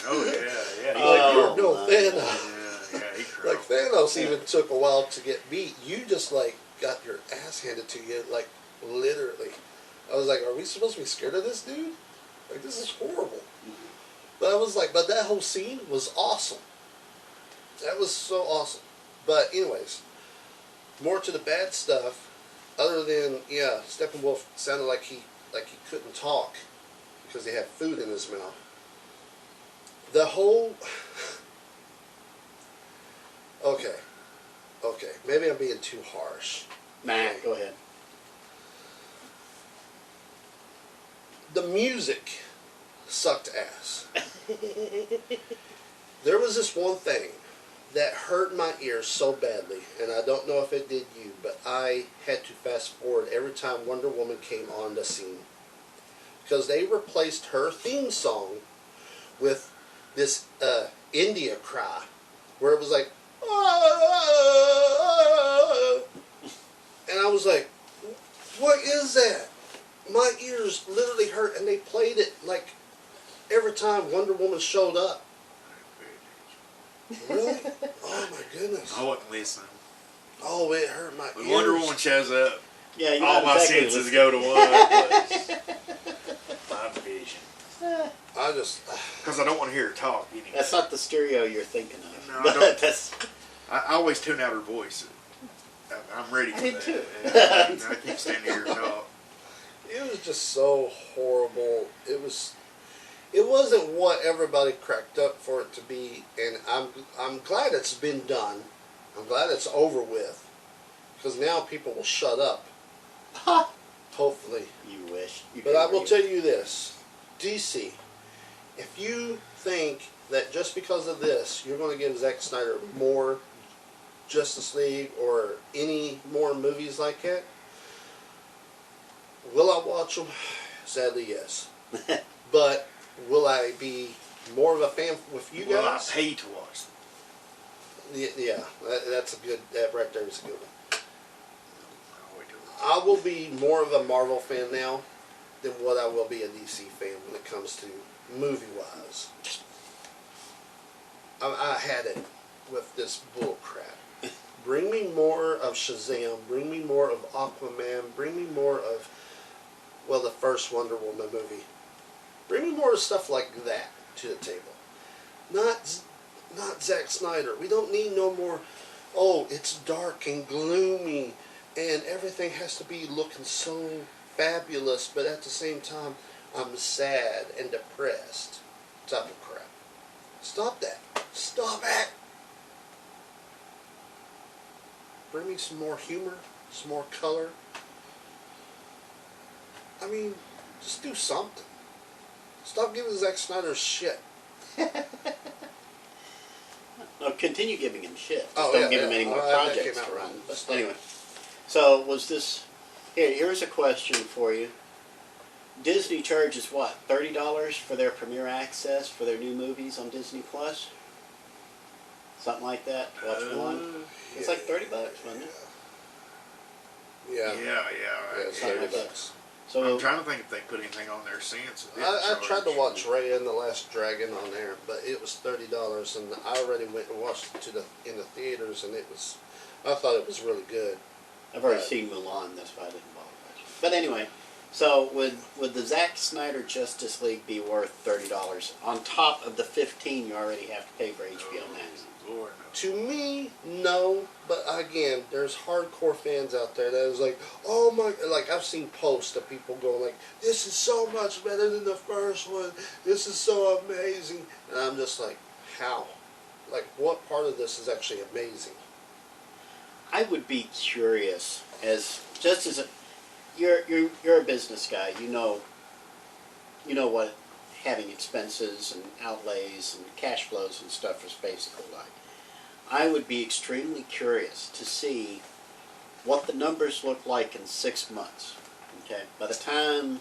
Oh yeah, yeah. Like, you're no Thanos. Yeah, he Like Thanos even took a while to get beat. You just like got your ass handed to you, like literally. I was like, are we supposed to be scared of this dude? Like, this is horrible. But I was like, but that whole scene was awesome. That was so awesome. But anyways, more to the bad stuff. Other than, yeah, Steppenwolf sounded like he couldn't talk because he had food in his mouth. The whole Okay, maybe I'm being too harsh. Nah, go ahead. The music sucked ass. There was this one thing that hurt my ears so badly, and I don't know if it did you, but I had to fast forward every time Wonder Woman came on the scene. Because they replaced her theme song with this India cry, where it was like, and I was like, what is that? My ears literally hurt, and they played it like every time Wonder Woman showed up. Really? Oh my goodness. I wasn't listening. Oh, it hurt my When ears. Wonder Woman shows up, Yeah, you're all not my exactly senses listening. go to one place. My vision. I just... Because I don't want to hear her talk anyway. That's not the stereo you're thinking of. No, I But don't. that's I always tune out her voice. I'm ready for I did that. too. Yeah, I keep standing here and talk. It was just so horrible. It wasn't what everybody cracked up for it to be, and I'm glad it's been done. I'm glad it's over with, because now people will shut up. Hopefully. you wish. You But could I will read. tell you this, DC, if you think that just because of this you're going to give Zack Snyder more Justice League or any more movies like that, will I watch them? Sadly, yes. But will I be more of a fan with you Well, I guys? pay to watch them. Yeah, that's a good. That right there is a good one. I'll wait till it's- I will be more of a Marvel fan now than what I will be a DC fan when it comes to movie-wise. I had it with this bull crap. Bring me more of Shazam. Bring me more of Aquaman. Bring me more of, well, the first Wonder Woman movie. Bring me more of stuff like that to the table. not Zack Snyder. We don't need no more, oh, it's dark and gloomy and everything has to be looking so fabulous, but at the same time, I'm sad and depressed type of crap. Stop that. Stop it. Bring me some more humor, some more color. I mean, just do something. Stop giving Zack Snyder shit. No, continue giving him shit. Just Oh, don't yeah, give him yeah. any more That projects came out to run. wrong. But Stop. anyway, so was this? Here's a question for you. Disney charges what, $30 for their premiere access for their new movies on Disney Plus? Something like that. Watch one. It's like $30, wasn't it? Yeah. Yeah, Yeah, it's Something like that. $30. I'm So trying to think if they put anything on there since. It didn't I tried to charge. watch Raya and the Last Dragon on there, but it was $30, and I already went and watched it in the theaters, and I thought it was really good. I've already Right. seen Mulan. That's why I didn't bother watching. But anyway, so would the Zack Snyder Justice League be worth $30 on top of the $15 you already have to pay for HBO Max? Lord, no. To me, no, but again, there's hardcore fans out there that is like, oh my, like I've seen posts of people going like, this is so much better than the first one, this is so amazing, and I'm just like, how? Like, what part of this is actually amazing? I would be curious, you're a business guy. You know what having expenses and outlays and cash flows and stuff is basically like. I would be extremely curious to see what the numbers look like in 6 months. Okay, by the time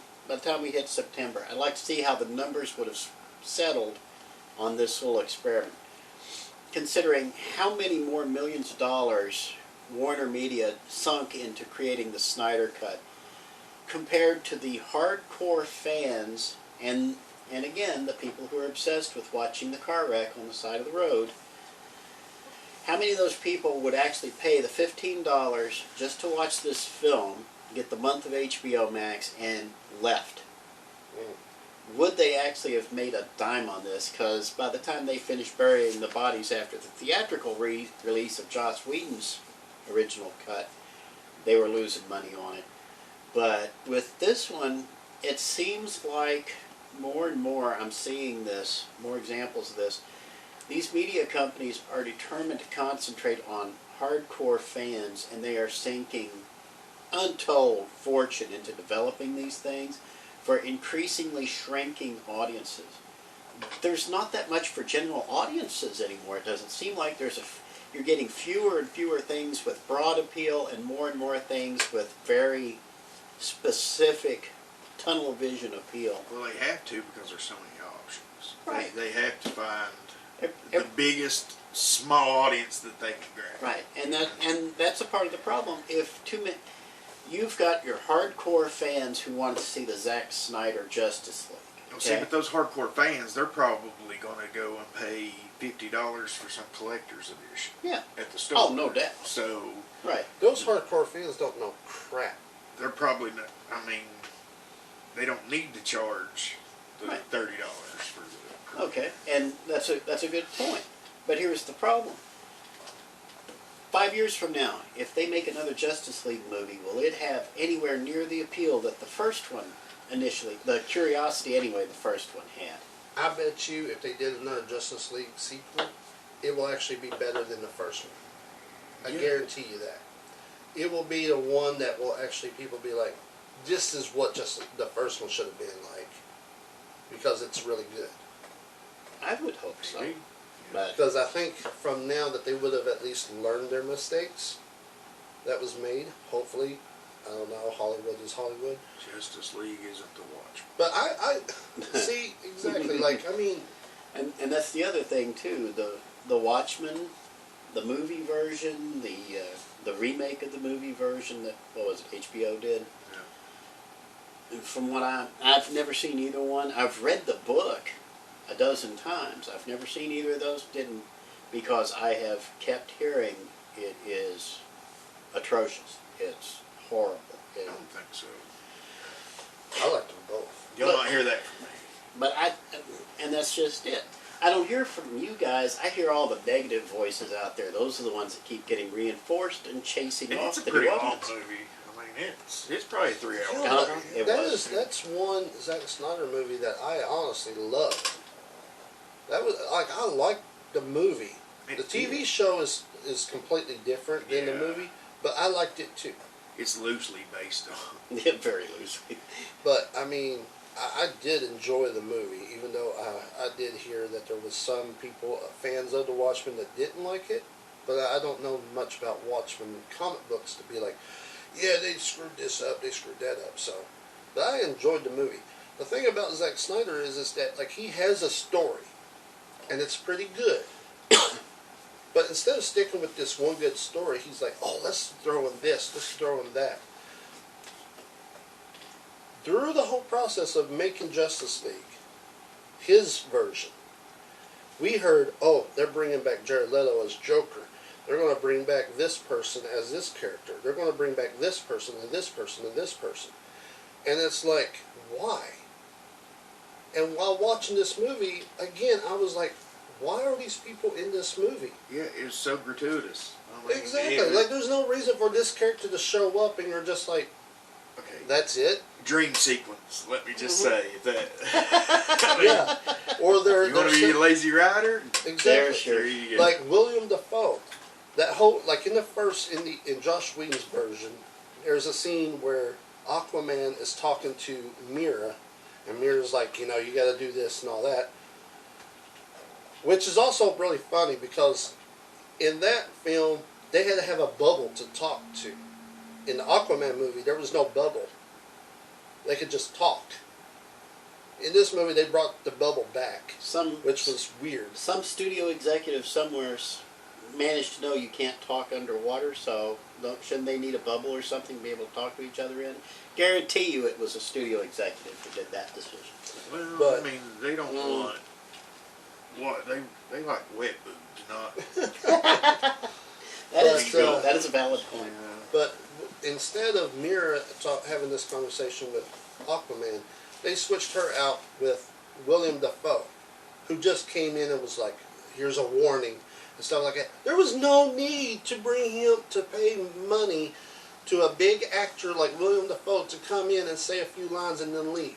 we hit September, I'd like to see how the numbers would have settled on this little experiment. Considering how many more millions of dollars Warner Media sunk into creating the Snyder Cut, compared to the hardcore fans and again the people who are obsessed with watching the car wreck on the side of the road. How many of those people would actually pay the $15 just to watch this film, get the month of HBO Max, and left? Would they actually have made a dime on this? Because by the time they finished burying the bodies after the theatrical release of Joss Whedon's original cut, they were losing money on it. But with this one, it seems like more and more I'm seeing this, more examples of this. These media companies are determined to concentrate on hardcore fans, and they are sinking untold fortune into developing these things for increasingly shrinking audiences. There's not that much for general audiences anymore. It doesn't seem like you're getting fewer and fewer things with broad appeal and more things with very specific tunnel vision appeal. Well, they have to because there's so many options. Right. They have to find the Ev- biggest small audience that they can grab. Right, and that's a part of the problem. If you've got your hardcore fans who want to see the Zack Snyder Justice League. Well, see, but those hardcore fans, they're probably going to go and pay $50 for some collector's edition. Yeah. At the store. Oh, no doubt. So Right. Those hardcore fans don't know crap. they're probably not. I mean, they don't need to charge the Right. $30 for the. Okay, and that's a good point. But here's the problem. 5 years from now, if they make another Justice League movie, will it have anywhere near the appeal that the first one initially, the curiosity anyway, the first one had? I bet you if they did another Justice League sequel, it will actually be better than the first one. I Yeah. guarantee you that. It will be the one that will actually people be like, this is what just the first one should have been like. Because it's really good. I would hope so. Maybe. But Because I think from now that they would have at least learned their mistakes that was made, hopefully. I don't know, Hollywood is Hollywood. Justice League isn't to watch. But I see, exactly, like, I mean, and that's the other thing too. The Watchmen, the movie version, the remake of the movie version that HBO did. Yeah. And from what I've never seen either one. I've read the book a dozen times. I've never seen either of those. Didn't because I have kept hearing it is atrocious. It's horrible. I don't think so. I liked them both. You'll Look. not hear that from me. And that's just it. I don't hear from you guys. I hear all the negative voices out there. Those are the ones that keep getting reinforced and chasing And off it's a the pretty new long audience. movie. I mean, it's probably 3 hours. Yeah, long. It was. that's one Zack Snyder movie that I honestly loved. That was like I liked the movie. It The TV is. show is completely different than the Yeah. movie, but I liked it too. It's loosely based on. Yeah, very loosely. But I mean, I did enjoy the movie, even though I did hear that there was some people, fans of the Watchmen, that didn't like it. But I don't know much about Watchmen comic books to be like, yeah, they screwed this up, they screwed that up. So, but I enjoyed the movie. The thing about Zack Snyder is that like he has a story, and it's pretty good. But instead of sticking with this one good story, he's like, oh, let's throw in this, let's throw in that. Through the whole process of making Justice League, his version, we heard, oh, they're bringing back Jared Leto as Joker. They're going to bring back this person as this character. They're going to bring back this person and this person and this person. And it's like, why? And while watching this movie, again, I was like, why are these people in this movie? Yeah, it was so gratuitous. I mean, Exactly. it was- Like, there's no reason for this character to show up and you're just like, okay, that's it? dream sequence. Let me just say that. Yeah. Or they're... You want to they're be a lazy rider? Exactly. There you go. Like William Dafoe, that whole like in Josh Whedon's version, there's a scene where Aquaman is talking to Mira, and Mira's like, you know, you got to do this and all that, which is also really funny because in that film they had to have a bubble to talk to. In the Aquaman movie, there was no bubble; they could just talk. In this movie, they brought the bubble back, which was weird. Some studio executive somewhere managed to know you can't talk underwater, so shouldn't they need a bubble or something to be able to talk to each other in? Guarantee you it was a studio executive who did that decision. Well, But- I mean, they don't want what they like wet boobs, not. That is But, true. That is a valid point. But instead of Mira having this conversation with Aquaman, they switched her out with William Dafoe, who just came in and was like, here's a warning and stuff like that. There was no need to bring him to pay money to a big actor like William Dafoe to come in and say a few lines and then leave.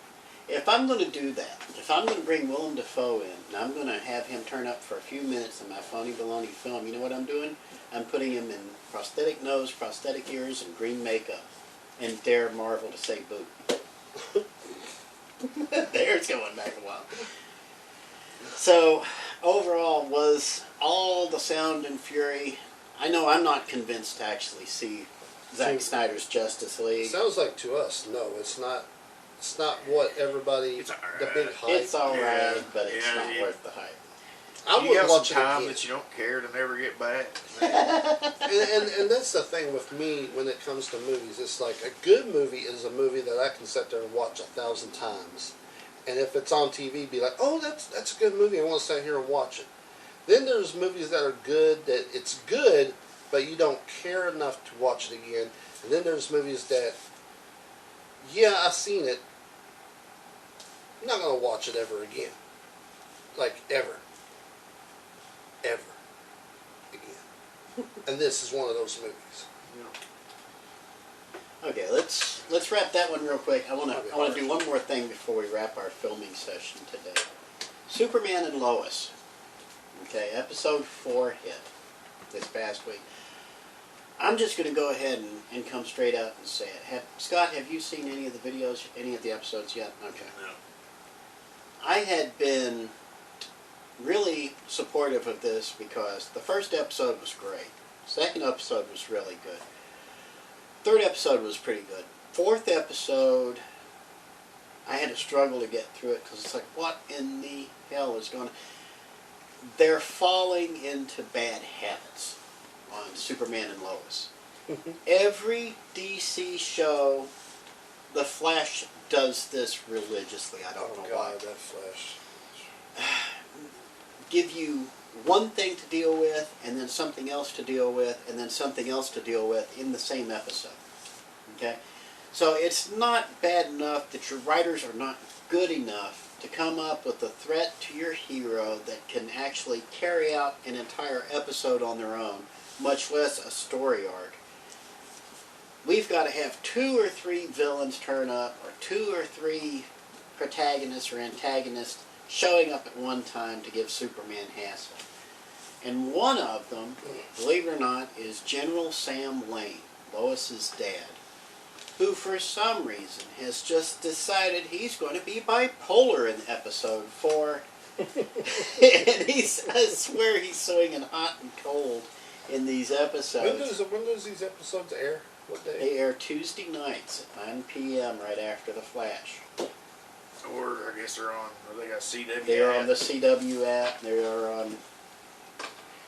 If I'm going to do that, if I'm going to bring Willem Dafoe in, and I'm going to have him turn up for a few minutes in my phony baloney film, you know what I'm doing? I'm putting him in prosthetic nose, prosthetic ears, and green makeup, and dare Marvel to say boo. There's going back a while. So, overall, was all the sound and fury... I know I'm not convinced to actually see Zack Snyder's Justice League. Sounds like to us, no, it's not. It's not what everybody. It's alright. The big hype. It's alright, Yeah, but it's yeah, not yeah. worth the hype. I You would got watch some it time again. that you don't care to never get back. And that's the thing with me when it comes to movies. It's like a good movie is a movie that I can sit there and watch 1,000 times. And if it's on TV, be like, oh, that's a good movie. I want to sit here and watch it. Then there's movies that are good, that it's good, but you don't care enough to watch it again. And then there's movies that, yeah, I've seen it. I'm not going to watch it ever again. Like, ever. Ever. Again. And this is one of those movies. Okay, let's wrap that one real quick. I want That'd be to do hard. one more thing before we wrap our filming session today. Superman and Lois. Okay, episode 4 hit this past week. I'm just going to go ahead and come straight out and say it. Scott, have you seen any of the videos, any of the episodes yet? Okay. No. I had been really supportive of this because the first episode was great. Second episode was really good. Third episode was pretty good. Fourth episode, I had to struggle to get through it because it's like, what in the hell is going on? They're falling into bad habits on Superman and Lois. Every DC show, The Flash does this religiously. I don't know why. God, that Flash. Give you one thing to deal with, and then something else to deal with, and then something else to deal with in the same episode. Okay? So it's not bad enough that your writers are not good enough to come up with a threat to your hero that can actually carry out an entire episode on their own, much less a story arc. We've got to have 2 or 3 villains turn up, or 2 or 3 protagonists or antagonists showing up at one time to give Superman hassle. And one of them, believe it or not, is General Sam Lane, Lois's dad, who for some reason has just decided he's going to be bipolar in episode 4. And I swear he's swinging hot and cold in these episodes. When does these episodes air? What day? They air Tuesday nights at 9 p.m. right after The Flash. Or I guess they're on. Or they got CW. They're app. on the CW app. They're on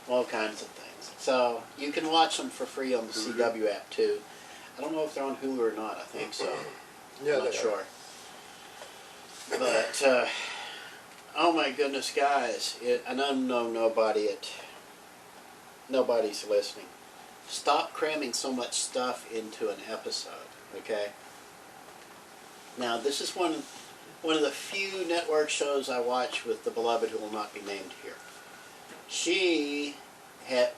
all kinds of things. So you can watch them for free on the CW app too. I don't know if they're on Hulu or not. I think so. Yeah, I'm not sure. But oh my goodness, guys! And I know nobody's listening. Stop cramming so much stuff into an episode. Okay. Now this is one of the few network shows I watch with the beloved who will not be named here. She had,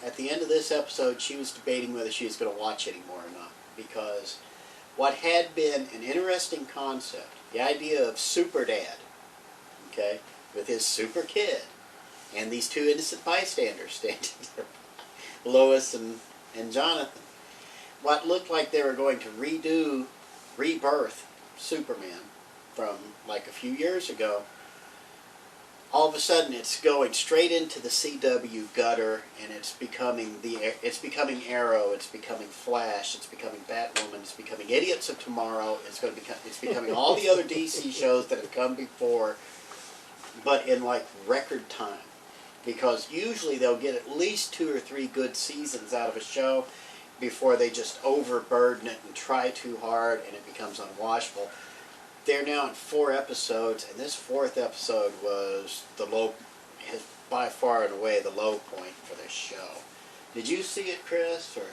at the end of this episode, she was debating whether she was going to watch anymore or not, because what had been an interesting concept, the idea of Super Dad, okay, with his super kid, and these 2 innocent bystanders standing there, Lois and Jonathan, what looked like they were going to rebirth Superman from like a few years ago, all of a sudden it's going straight into the CW gutter, and it's becoming Arrow, it's becoming Flash, it's becoming Batwoman, it's becoming Idiots of Tomorrow, it's becoming all the other DC shows that have come before, but in like record time. Because usually they'll get at least 2 or 3 good seasons out of a show before they just overburden it and try too hard and it becomes unwatchable. They're now in 4 episodes, and this 4th episode was by far and away the low point for this show. Did you see it, Chris, or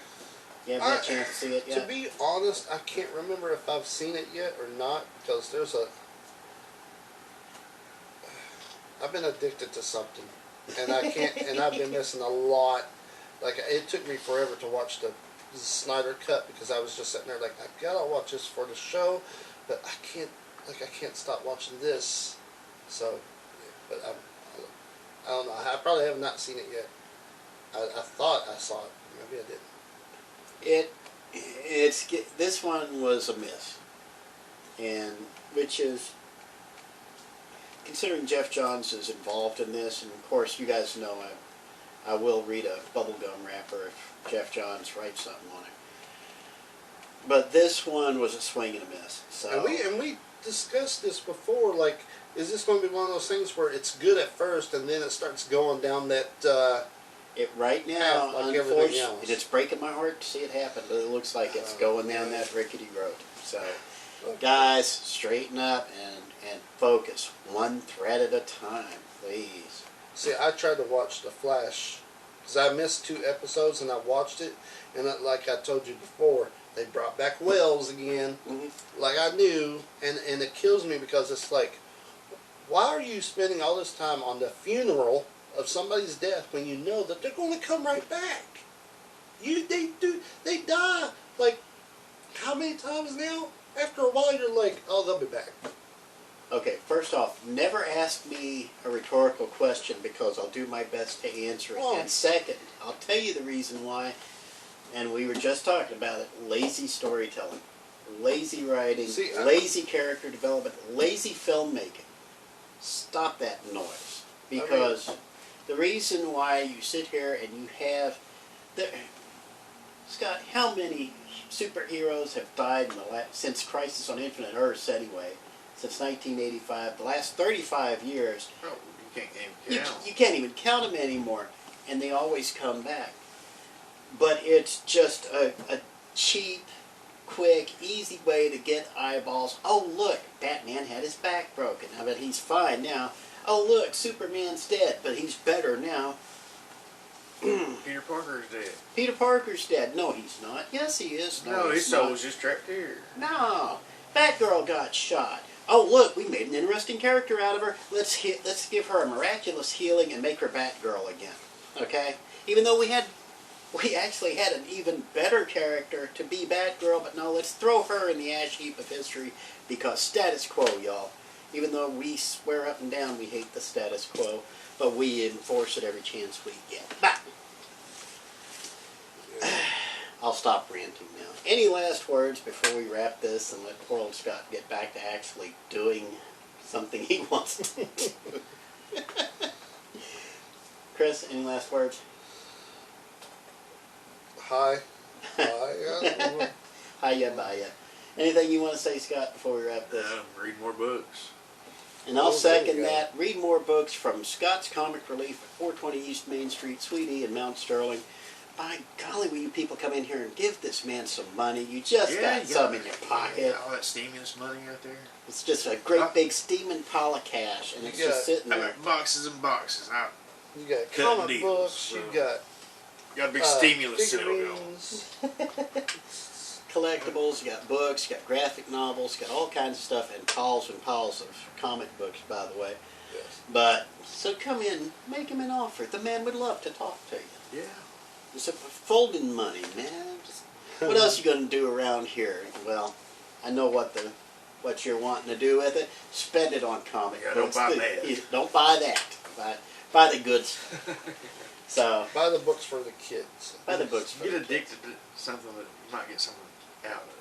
you haven't had a chance to see it yet? To be honest, I can't remember if I've seen it yet or not, because I've been addicted to something, and I can't, and I've been missing a lot. Like, it took me forever to watch the Snyder Cut, because I was just sitting there like, I've got to watch this for the show, but I can't stop watching this. So, but I don't know. I probably have not seen it yet. I thought I saw it. Maybe I didn't. This one was a miss, and which is, considering Jeff Johns is involved in this, and of course you guys know I will read a bubblegum wrapper if Jeff Johns writes something on it. But this one was a swing and a miss. So And we discussed this before. Like, is this going to be one of those things where it's good at first and then it starts going down that? Right now, like everything else. it's breaking my heart to see it happen, but it looks like it's going down that rickety road. So, guys, straighten up and focus, one thread at a time, please. See, I tried to watch The Flash because I missed 2 episodes and I watched it, and like I told you before, they brought back Wells again, like I knew, and it kills me because it's like, why are you spending all this time on the funeral of somebody's death when you know that they're going to come right back? They die like how many times now? After a while, you're like, oh, they'll be back. Okay, first off, never ask me a rhetorical question because I'll do my best to answer it. Oh. And second, I'll tell you the reason why, and we were just talking about it, lazy storytelling, lazy writing, lazy character development, lazy filmmaking. Stop that noise. Because the reason why you sit here and you have... Scott, how many superheroes have died since Crisis on Infinite Earths anyway? Since 1985, the last 35 years. Oh, you can't even count. You can't even count them anymore, and they always come back. But it's just a cheap, quick, easy way to get eyeballs. Oh, look, Batman had his back broken, but he's fine now. Oh, look, Superman's dead, but he's better now. Peter Parker's dead. Peter Parker's dead. No, he's not. Yes, he is. No, his he's soul not. was just trapped here. No. Batgirl got shot. Oh, look, we made an interesting character out of her. Let's give her a miraculous healing and make her Batgirl again. Okay? Even though we actually had an even better character to be Batgirl, but no, let's throw her in the ash heap of history because status quo, y'all. Even though we swear up and down we hate the status quo, but we enforce it every chance we get. But I'll stop ranting now. Any last words before we wrap this and let poor old Scott get back to actually doing something he wants to do? Chris, any last words? Hi. Hi. Hiya, bye. Anything you want to say, Scott, before we wrap this? Read more books. And I'll Oh, there you second go. that. Read more books from Scott's Comic Relief at 420 East Main Street, Sweetie, in Mount Sterling. By golly, will you people come in here and give this man some money? You just got some in your pocket. All that stimulus money right there. It's just a great big steaming pile of cash, and it's just sitting I there. got boxes and boxes. I You got Cutting comic deals, books. so. You got got a big stimulus sale going. figurines. Collectibles, you got books, you got graphic novels, you got all kinds of stuff, and piles of comic books, by the way. Yes. But, so come in, make him an offer. The man would love to talk to you. Yeah. It's a folding money, man. Just, what else you gonna do around here? Well, I know what you're wanting to do with it. Spend it on comic Yeah, don't books. buy that. Don't buy that. Buy the good stuff. So, Buy the books for the kids. buy the books. Get addicted to something that you might get something out of.